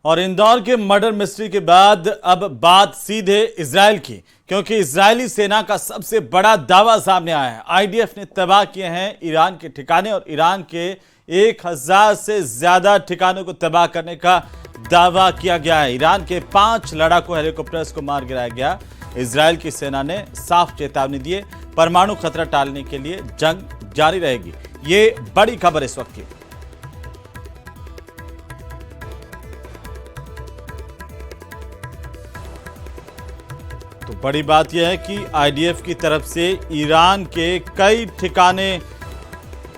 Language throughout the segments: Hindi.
और इंदौर के मर्डर मिस्ट्री के बाद अब बात सीधे इजराइल की, क्योंकि इजरायली सेना का सबसे बड़ा दावा सामने आया है। आईडीएफ ने तबाह किए हैं ईरान के ठिकाने और ईरान के 1000 से ज्यादा ठिकानों को तबाह करने का दावा किया गया है। ईरान के 5 लड़ाकू हेलीकॉप्टर्स को मार गिराया गया। इजराइल की सेना ने साफ चेतावनी दी है, परमाणु खतरा टालने के लिए जंग जारी रहेगी। ये बड़ी खबर इस वक्त की। तो बड़ी बात यह है कि आईडीएफ की तरफ से ईरान के कई ठिकाने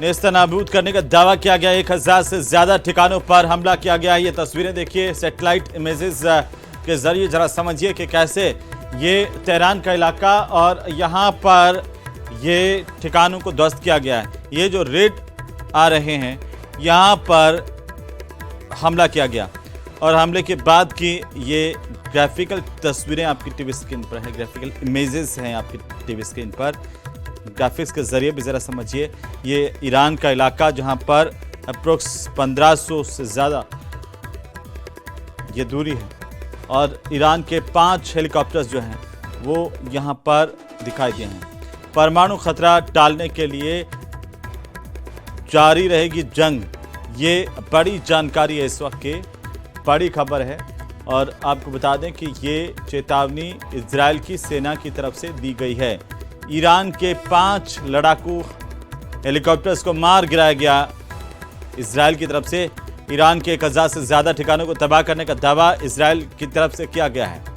नेस्तनाबूद करने का दावा किया गया। 1000 से ज्यादा ठिकानों पर हमला किया गया है। ये तस्वीरें देखिए सैटेलाइट इमेजेस के जरिए, जरा समझिए कि कैसे ये तेहरान का इलाका और यहाँ पर ये ठिकानों को ध्वस्त किया गया है। ये जो रेड आ रहे हैं यहाँ पर हमला किया गया और हमले के बाद की ये ग्राफिकल तस्वीरें आपकी टीवी स्क्रीन पर है, ग्राफिकल इमेजेस हैं आपकी टीवी स्क्रीन पर। ग्राफिक्स के जरिए भी ज़रा समझिए, ये ईरान का इलाका जहां पर अप्रोक्स 1500 से ज़्यादा ये दूरी है और ईरान के 5 हेलीकॉप्टर्स जो हैं वो यहां पर दिखाई दिए हैं। परमाणु खतरा टालने के लिए जारी रहेगी जंग, ये बड़ी जानकारी है, इस वक्त की बड़ी खबर है। और आपको बता दें कि ये चेतावनी इजराइल की सेना की तरफ से दी गई है। ईरान के 5 लड़ाकू हेलीकॉप्टर्स को मार गिराया गया इजराइल की तरफ से। ईरान के 1000 से ज्यादा ठिकानों को तबाह करने का दावा इजराइल की तरफ से किया गया है।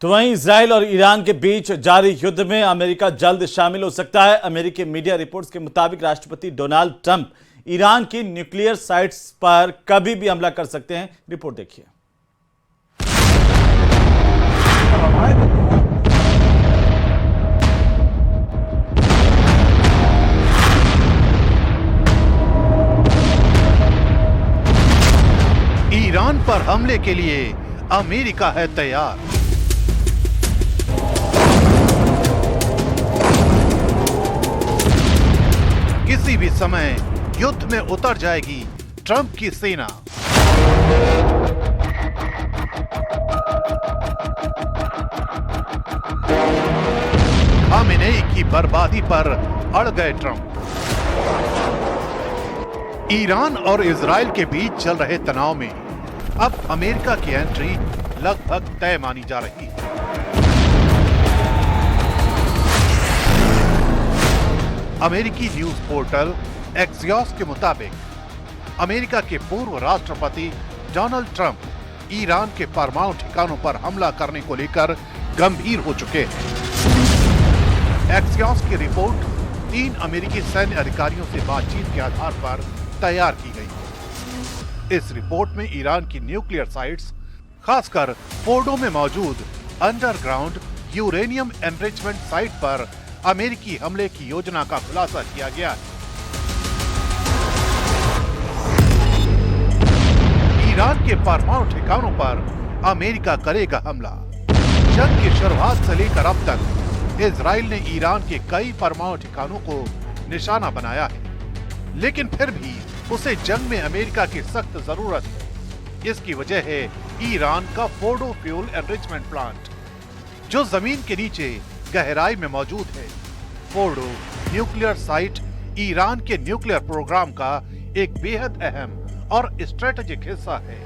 तो वहीं इजराइल और ईरान के बीच जारी युद्ध में अमेरिका जल्द शामिल हो सकता है। अमेरिकी मीडिया रिपोर्ट्स के मुताबिक राष्ट्रपति डोनाल्ड ट्रंप ईरान की न्यूक्लियर साइट्स पर कभी भी हमला कर सकते हैं। रिपोर्ट देखिए। ईरान पर हमले के लिए अमेरिका है तैयार। किसी भी समय युद्ध में उतर जाएगी ट्रंप की सेना। खामेनेई की बर्बादी पर अड़ गए ट्रंप। ईरान और इजराइल के बीच चल रहे तनाव में अब अमेरिका की एंट्री लगभग तय मानी जा रही है। अमेरिकी न्यूज पोर्टल एक्सियोस के मुताबिक अमेरिका के पूर्व राष्ट्रपति डोनाल्ड ट्रंप ईरान के परमाणु ठिकानों पर हमला करने को लेकर गंभीर हो चुके हैं। एक्सियोस की रिपोर्ट 3 अमेरिकी सैन्य अधिकारियों से बातचीत के आधार पर तैयार की गई। इस रिपोर्ट में ईरान की न्यूक्लियर साइट्स, खासकर फोर्डो में मौजूद अंडरग्राउंड यूरेनियम एनरिचमेंट साइट पर अमेरिकी हमले की योजना का खुलासा किया गया है। ईरान के परमाणु ठिकानों पर अमेरिका करेगा हमला। जंग की शुरुआत से लेकर अब तक इजराइल ने ईरान के कई परमाणु ठिकानों को निशाना बनाया है, लेकिन फिर भी उसे जंग में अमेरिका की सख्त जरूरत है। इसकी वजह है ईरान का फोर्डो फ्यूल एनरिचमेंट प्लांट, जो जमीन के नीचे गहराई में मौजूद है। फोर्डो न्यूक्लियर साइट ईरान के न्यूक्लियर प्रोग्राम का एक बेहद अहम और स्ट्रेटेजिक हिस्सा है।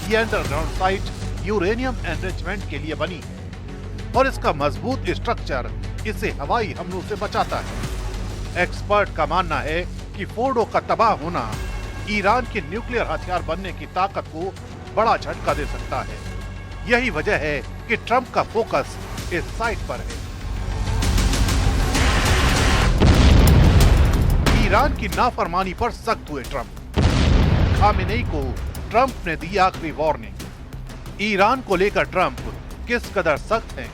ये अंडरग्राउंड साइट यूरेनियम एनरिचमेंट के लिए बनी है और इसका मजबूत स्ट्रक्चर इसे हवाई हमलों से बचाता है। एक्सपर्ट का मानना है कि फोर्डो का तबाह होना ईरान के न्यूक्लियर हथियार बनने की ताकत को बड़ा झटका दे सकता है। यही वजह है कि ट्रंप का फोकस इस साइट पर है। ईरान की नाफरमानी पर सख्त हुए ट्रंप। खामेनेई को ट्रंप ने दी आखिरी वार्निंग। ईरान को लेकर ट्रंप किस कदर सख्त हैं,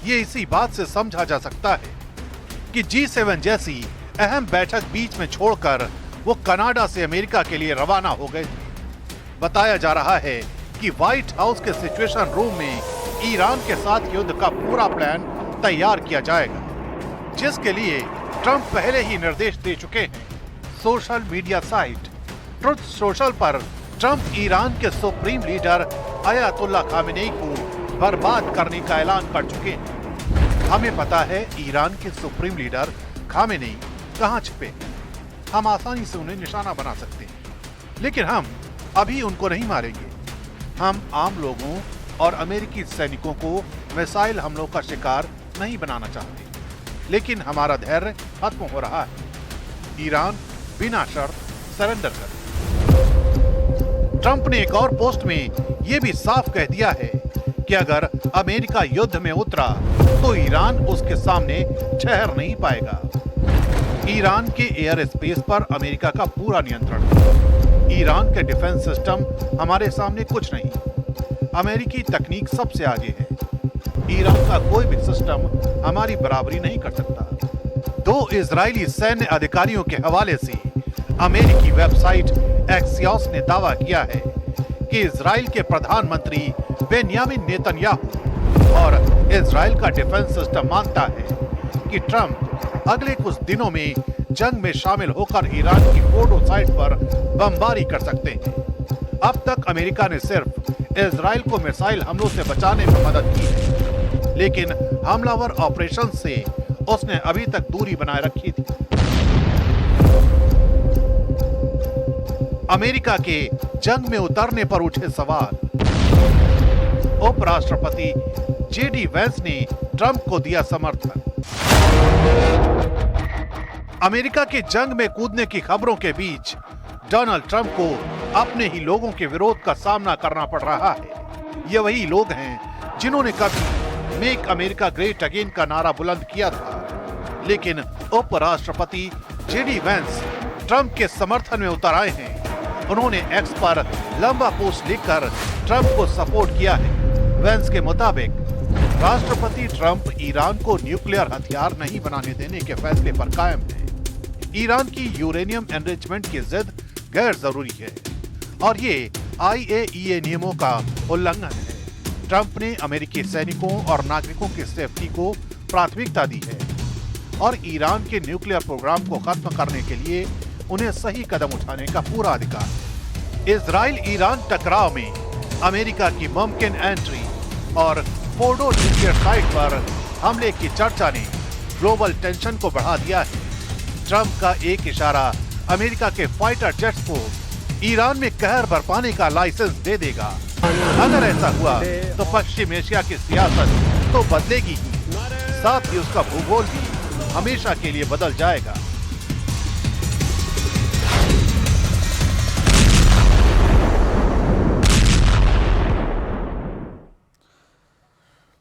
ये इसी बात से समझा जा सकता है कि G7 जैसी अहम बैठक बीच में छोड़कर वो कनाडा से अमेरिका के लिए रवाना हो गए थे। बताया जा रहा है कि व्हाइट हाउस के सिचुएशन रूम में ईरान के साथ युद्ध का पूरा प्लान तैयार किया जाएगा, जिसके लिए ट्रंप पहले ही निर्देश दे चुके हैं। Social media site truth social पर ट्रंप ईरान के सुप्रीम लीडर अयातुल्ला खामेनेई को बर्बाद करने का ऐलान कर चुके हैं। हमें पता है ईरान के सुप्रीम लीडर खामेनेई कहां छिपे हैं। हम आसानी से उन्हें निशाना बना सकते हैं, लेकिन हम अभी उनको नहीं मारेंगे। हम आम लोगों और अमेरिकी सैनिकों को मिसाइल हमलों का शिकार नहीं बनाना चाहते, लेकिन हमारा धैर्य खत्म हो रहा है। ईरान बिना शर्त सरेंडर करे। ट्रंप ने एक और पोस्ट में यह भी साफ कह दिया है कि अगर अमेरिका युद्ध में उतरा तो ईरान उसके सामने ठहर नहीं पाएगा। ईरान के एयर स्पेस पर अमेरिका का पूरा नियंत्रण है। ईरान के डिफेंस सिस्टम हमारे सामने कुछ नहीं। अमेरिकी तकनीक सबसे आगे है। ईरान का कोई भी सिस्टम हमारी बराबरी नहीं कर सकता। 2 इजरायली सैन्य अधिकारियों के हवाले से अमेरिकी वेबसाइट एक्सियोस ने दावा किया है कि इजराइल के प्रधानमंत्री बेन्यामिन नेतन्याहू और इजराइल का डिफेंस सिस्टम मानता है कि ट्रंप अगले कुछ दिनों में जंग में शामिल होकर ईरान की फोर्डो साइट पर बमबारी कर सकते हैं। अब तक अमेरिका ने सिर्फ इजराइल को मिसाइल हमलों से बचाने में मदद की है, लेकिन हमलावर ऑपरेशन से उसने अभी तक दूरी बनाए रखी थी। अमेरिका के जंग में उतरने पर उठे सवाल। उपराष्ट्रपति जेडी वेंस ने ट्रंप को दिया समर्थन। अमेरिका के जंग में कूदने की खबरों के बीच डोनाल्ड ट्रंप को अपने ही लोगों के विरोध का सामना करना पड़ रहा है। ये वही लोग हैं जिन्होंने कभी मेक अमेरिका ग्रेट अगेन का नारा बुलंद किया था, लेकिन उपराष्ट्रपति जेडी वेंस ट्रंप के समर्थन में उतर आए हैं। उन्होंने एक्स पर लंबा पोस्ट लिखकर ट्रंप को सपोर्ट किया है। वेंस के मुताबिक राष्ट्रपति ट्रंप ईरान को न्यूक्लियर हथियार नहीं बनाने देने के फैसले पर कायम है। ईरान की यूरेनियम एनरिचमेंट की जिद गैर जरूरी है और ये IAEA नियमों का उल्लंघन है। ट्रंप ने अमेरिकी सैनिकों और नागरिकों की सेफ्टी को प्राथमिकता दी है और ईरान के न्यूक्लियर प्रोग्राम को खत्म करने के लिए उन्हें सही कदम उठाने का पूरा अधिकार है। इजराइल ईरान टकराव में अमेरिका की मुमकिन एंट्री और फोर्डो न्यूक्लियर साइट पर हमले की चर्चा ने ग्लोबल टेंशन को बढ़ा दिया है। ट्रंप का एक इशारा अमेरिका के फाइटर जेट्स को ईरान में कहर बरपाने का लाइसेंस दे देगा। अगर ऐसा हुआ तो पश्चिम एशिया की सियासत तो बदलेगी ही, साथ ही उसका भूगोल भी हमेशा के लिए बदल जाएगा।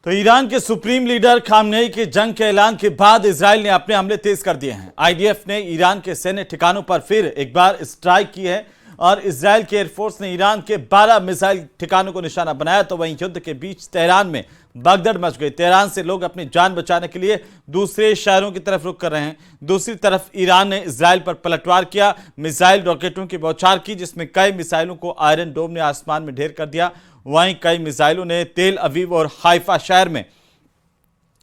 तो ईरान के सुप्रीम लीडर खामनेई के जंग के ऐलान के बाद इजराइल ने अपने हमले तेज कर दिए हैं। IDF ने ईरान के सैन्य ठिकानों पर फिर एक बार स्ट्राइक की है और इजराइल के एयरफोर्स ने ईरान के 12 मिसाइल ठिकानों को निशाना बनाया। तो वहीं युद्ध के बीच तेहरान में भगदड़ मच गई। तेहरान से लोग अपनी जान बचाने के लिए दूसरे शहरों की तरफ रुख कर रहे हैं। दूसरी तरफ ईरान ने इजराइल पर पलटवार किया, मिसाइल रॉकेटों की बौछार की, जिसमें कई मिसाइलों को आयरन डोम ने आसमान में ढेर कर दिया। वहीं कई मिसाइलों ने तेल अवीव और हाइफा शहर में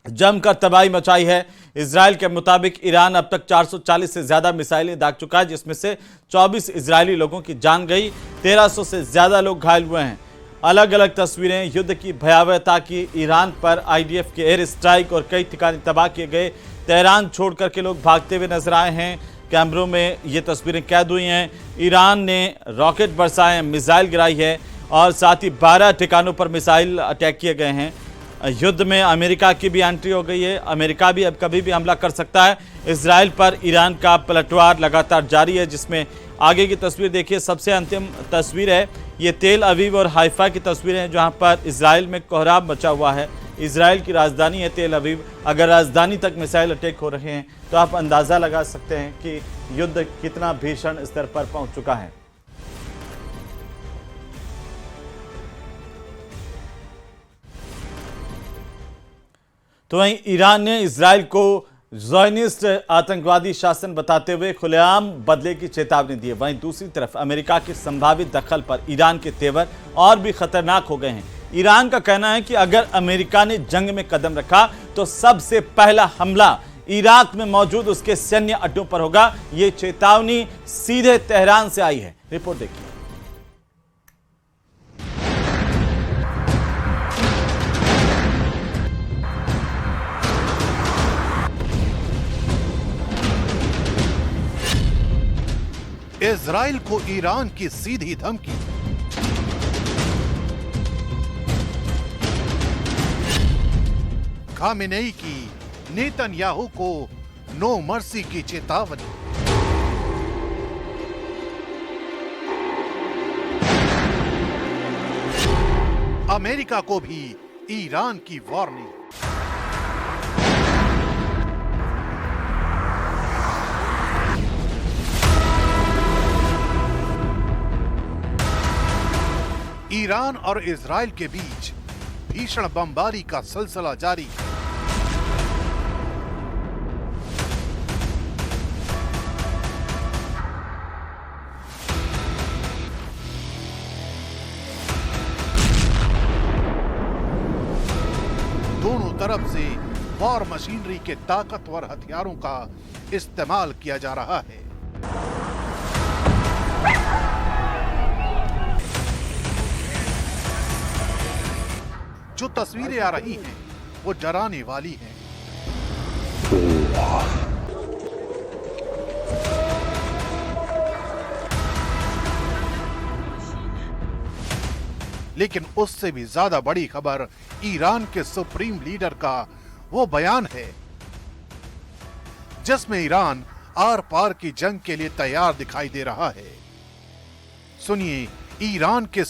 जमकर तबाही मचाई है। इजराइल के मुताबिक ईरान अब तक 440 से ज्यादा मिसाइलें दाग चुका है, जिसमें से 24 इजरायली लोगों की जान गई, 1300 से ज्यादा लोग घायल हुए हैं। अलग अलग तस्वीरें युद्ध की भयावहता की। ईरान पर IDF के एयर स्ट्राइक और कई ठिकाने तबाह किए गए। तेहरान छोड़ करके लोग भागते हुए नजर आए हैं। कैमरों में ये तस्वीरें कैद हुई हैं। ईरान ने रॉकेट बरसाए, मिसाइल गिराई है और साथ ही 12 ठिकानों पर मिसाइल अटैक किए गए हैं। युद्ध में अमेरिका की भी एंट्री हो गई है। अमेरिका भी अब कभी भी हमला कर सकता है। इजराइल पर ईरान का पलटवार लगातार जारी है, जिसमें आगे की तस्वीर देखिए। सबसे अंतिम तस्वीर है ये तेल अवीव और हाइफा की तस्वीरें हैं, जहां पर इजराइल में कोहराम मचा हुआ है। इजराइल की राजधानी है तेल अवीव। अगर राजधानी तक मिसाइल अटैक हो रहे हैं तो आप अंदाजा लगा सकते हैं कि युद्ध कितना भीषण स्तर पर पहुंच चुका है। तो वहीं ईरान ने इजराइल को ज़ायनिस्ट आतंकवादी शासन बताते हुए खुलेआम बदले की चेतावनी दी है। वहीं दूसरी तरफ अमेरिका के संभावित दखल पर ईरान के तेवर और भी खतरनाक हो गए हैं। ईरान का कहना है कि अगर अमेरिका ने जंग में कदम रखा तो सबसे पहला हमला इराक में मौजूद उसके सैन्य अड्डों पर होगा। ये चेतावनी सीधे तेहरान से आई है। रिपोर्ट देखिए। इजराइल को ईरान की सीधी धमकी। खामेनेई की नेतन्याहू को नो मर्सी की चेतावनी। अमेरिका को भी ईरान की वार्निंग। ईरान और इजराइल के बीच भीषण बमबारी का सिलसिला जारी। दोनों तरफ से वॉर मशीनरी के ताकतवर हथियारों का इस्तेमाल किया जा रहा है। जो तस्वीरें आ रही हैं वो डराने वाली हैं। लेकिन उससे भी ज्यादा बड़ी खबर ईरान के सुप्रीम लीडर का वो बयान है जिसमें ईरान आर पार की जंग के लिए तैयार दिखाई दे रहा है। सुनिए ईरान के